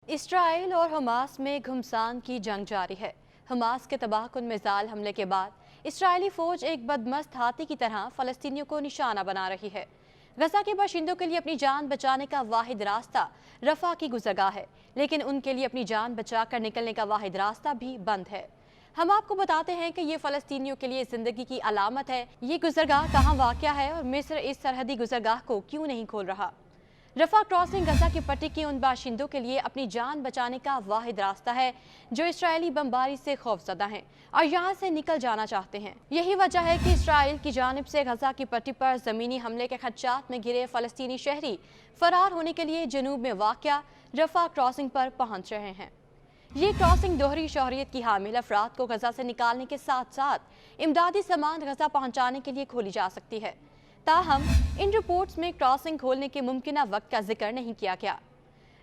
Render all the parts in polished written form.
اسرائیل اور حماس میں گھمسان کی جنگ جاری ہے۔ حماس کے تباہ کن میزائل حملے کے بعد اسرائیلی فوج ایک بدمست ہاتھی کی طرح فلسطینیوں کو نشانہ بنا رہی ہے۔ غزہ کے باشندوں کے لیے اپنی جان بچانے کا واحد راستہ رفح کی گزرگاہ ہے، لیکن ان کے لیے اپنی جان بچا کر نکلنے کا واحد راستہ بھی بند ہے۔ ہم آپ کو بتاتے ہیں کہ یہ فلسطینیوں کے لیے زندگی کی علامت ہے۔ یہ گزرگاہ کہاں واقع ہے اور مصر اس سرحدی گزرگاہ کو کیوں نہیں کھول رہا؟ رفح کراسنگ غزہ کی پٹی کے ان باشندوں کے لیے اپنی جان بچانے کا واحد راستہ ہے جو اسرائیلی بمباری سے خوفزدہ ہیں اور یہاں سے نکل جانا چاہتے ہیں۔ یہی وجہ ہے کہ اسرائیل کی جانب سے غزہ کی پٹی پر زمینی حملے کے خدشات میں گھرے فلسطینی شہری فرار ہونے کے لیے جنوب میں واقع رفح کراسنگ پر پہنچ رہے ہیں۔ یہ کراسنگ دوہری شہریت کی حامل افراد کو غزہ سے نکالنے کے ساتھ ساتھ امدادی سامان غزہ پہنچانے کے لیے کھولی جا سکتی ہے۔ تاہم ان رپورٹس میں کراسنگ کھولنے کے ممکنہ وقت کا ذکر نہیں کیا گیا۔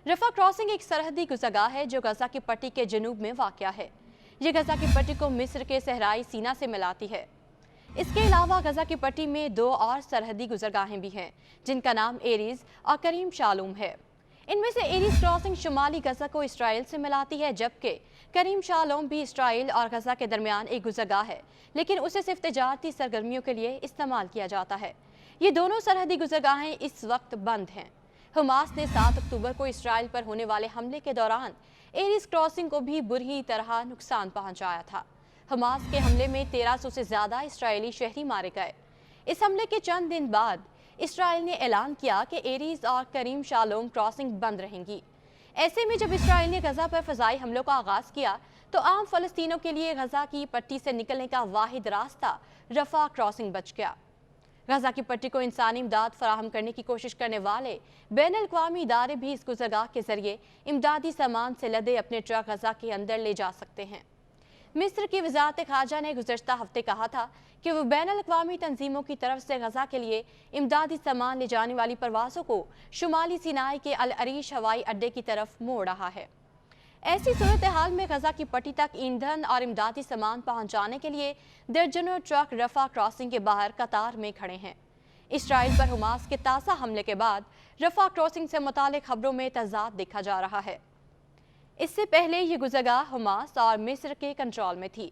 رفح کراسنگ ایک سرحدی گزرگاہ ہے جو غزہ کی پٹی کے جنوب میں واقع ہے۔ یہ غزہ کی پٹی کو مصر کے صحرائی سینا سے ملاتی ہے۔ اس کے علاوہ غزہ کی پٹی میں دو اور سرحدی گزرگاہیں بھی ہیں جن کا نام ایریز اور کریم شالوم ہے۔ ان میں سے ایریز کراسنگ شمالی غزہ کو اسرائیل سے ملاتی ہے، جبکہ کریم شالوم بھی اسرائیل اور غزہ کے درمیان ایک گزرگاہ ہے، لیکن اسے صرف تجارتی سرگرمیوں کے لیے استعمال کیا جاتا ہے۔ یہ دونوں سرحدی گزرگاہیں اس وقت بند ہیں۔ حماس نے 7 اکتوبر کو اسرائیل پر ہونے والے حملے کے دوران ایریز کراسنگ کو بھی بری طرح نقصان پہنچایا تھا۔ حماس کے حملے میں 1300 سے زیادہ اسرائیلی شہری مارے گئے۔ اس حملے کے چند دن بعد اسرائیل نے اعلان کیا کہ ایریز اور کریم شالوم کراسنگ بند رہیں گی۔ ایسے میں جب اسرائیل نے غزہ پر فضائی حملوں کا آغاز کیا تو عام فلسطینیوں کے لیے غزہ کی پٹی سے نکلنے کا واحد راستہ رفح کراسنگ بچ گیا۔ غزہ کی پٹی کو انسانی امداد فراہم کرنے کی کوشش کرنے والے بین الاقوامی ادارے بھی اس گزرگاہ کے ذریعے امدادی سامان سے لدے اپنے ٹرک غزہ کے اندر لے جا سکتے ہیں۔ مصر کی وزارت خارجہ نے گزشتہ ہفتے کہا تھا کہ وہ بین الاقوامی تنظیموں کی طرف سے غزہ کے لیے امدادی سامان لے جانے والی پروازوں کو شمالی سینائی کے العریش ہوائی اڈے کی طرف موڑ رہا ہے۔ ایسی صورتحال میں غزہ کی پٹی تک ایندھن اور امدادی سامان پہنچانے کے لیے درجنوں ٹرک رفح کراسنگ کے باہر قطار میں کھڑے ہیں۔ اسرائیل پر حماس کے تازہ حملے کے بعد رفح کراسنگ سے متعلق خبروں میں تضاد دیکھا جا رہا ہے۔ اس سے پہلے یہ گزرگاہ حماس اور مصر کے کنٹرول میں تھی۔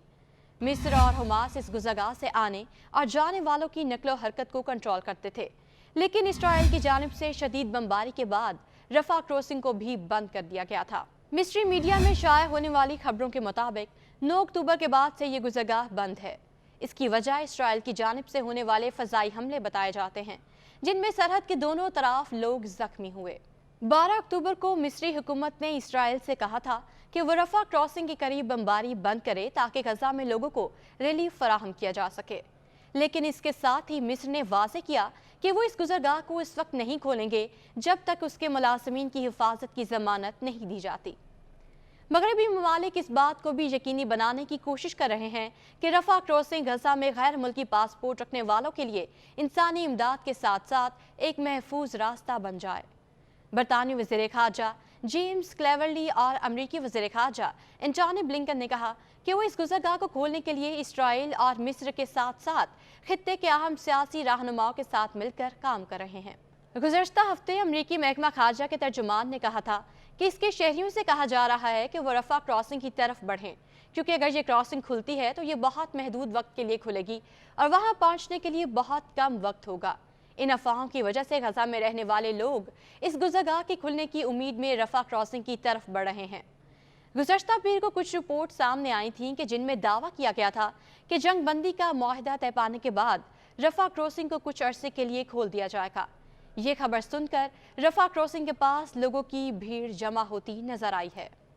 مصر اور حماس اس گزرگاہ سے آنے اور جانے والوں کی نقل و حرکت کو کنٹرول کرتے تھے، لیکن اسرائیل کی جانب سے شدید بمباری کے بعد رفح کراسنگ کو بھی بند کر دیا گیا تھا۔ مصری میڈیا میں شائع ہونے والی خبروں کے مطابق 9 اکتوبر کے بعد سے یہ گزرگاہ بند ہے۔ اس کی وجہ اسرائیل کی جانب سے ہونے والے فضائی حملے بتائے جاتے ہیں جن میں سرحد کے دونوں طرف لوگ زخمی ہوئے۔ 12 اکتوبر کو مصری حکومت نے اسرائیل سے کہا تھا کہ وہ رفح کراسنگ کے قریب بمباری بند کرے تاکہ غزہ میں لوگوں کو ریلیف فراہم کیا جا سکے، لیکن اس کے ساتھ ہی مصر نے واضح کیا کہ وہ اس گزرگاہ کو اس وقت نہیں کھولیں گے جب تک اس کے ملازمین کی حفاظت کی ضمانت نہیں دی جاتی۔ مغربی ممالک اس بات کو بھی یقینی بنانے کی کوشش کر رہے ہیں کہ رفح کراسنگ غزہ میں غیر ملکی پاسپورٹ رکھنے والوں کے لیے انسانی امداد کے ساتھ ساتھ ایک محفوظ راستہ بن جائے۔ برطانوی وزیر خارجہ جیمز کلیورلی اور امریکی وزیر خارجہ اینٹونی بلنکن نے کہا کہ وہ اس گزرگاہ کو کھولنے کے لیے اسرائیل اور مصر کے ساتھ ساتھ خطے کے اہم سیاسی رہنماؤں کے ساتھ مل کر کام کر رہے ہیں۔ گزشتہ ہفتے امریکی محکمہ خارجہ کے ترجمان نے کہا تھا کہ اس کے شہریوں سے کہا جا رہا ہے کہ وہ رفح کراسنگ کی طرف بڑھیں، کیونکہ اگر یہ کراسنگ کھلتی ہے تو یہ بہت محدود وقت کے لیے کھلے گی اور وہاں پہنچنے کے لیے بہت کم وقت ہوگا۔ ان افواہوں کی وجہ سے غزہ میں رہنے والے لوگ اس گزرگاہ کے کھلنے کی امید میں رفح کراسنگ کی طرف بڑھ رہے ہیں۔ گزشتہ پیر کو کچھ رپورٹ سامنے آئی تھیں کہ جن میں دعویٰ کیا گیا تھا کہ جنگ بندی کا معاہدہ طے پانے کے بعد رفح کراسنگ کو کچھ عرصے کے لیے کھول دیا جائے گا۔ یہ خبر سن کر رفح کراسنگ کے پاس لوگوں کی بھیڑ جمع ہوتی نظر آئی ہے۔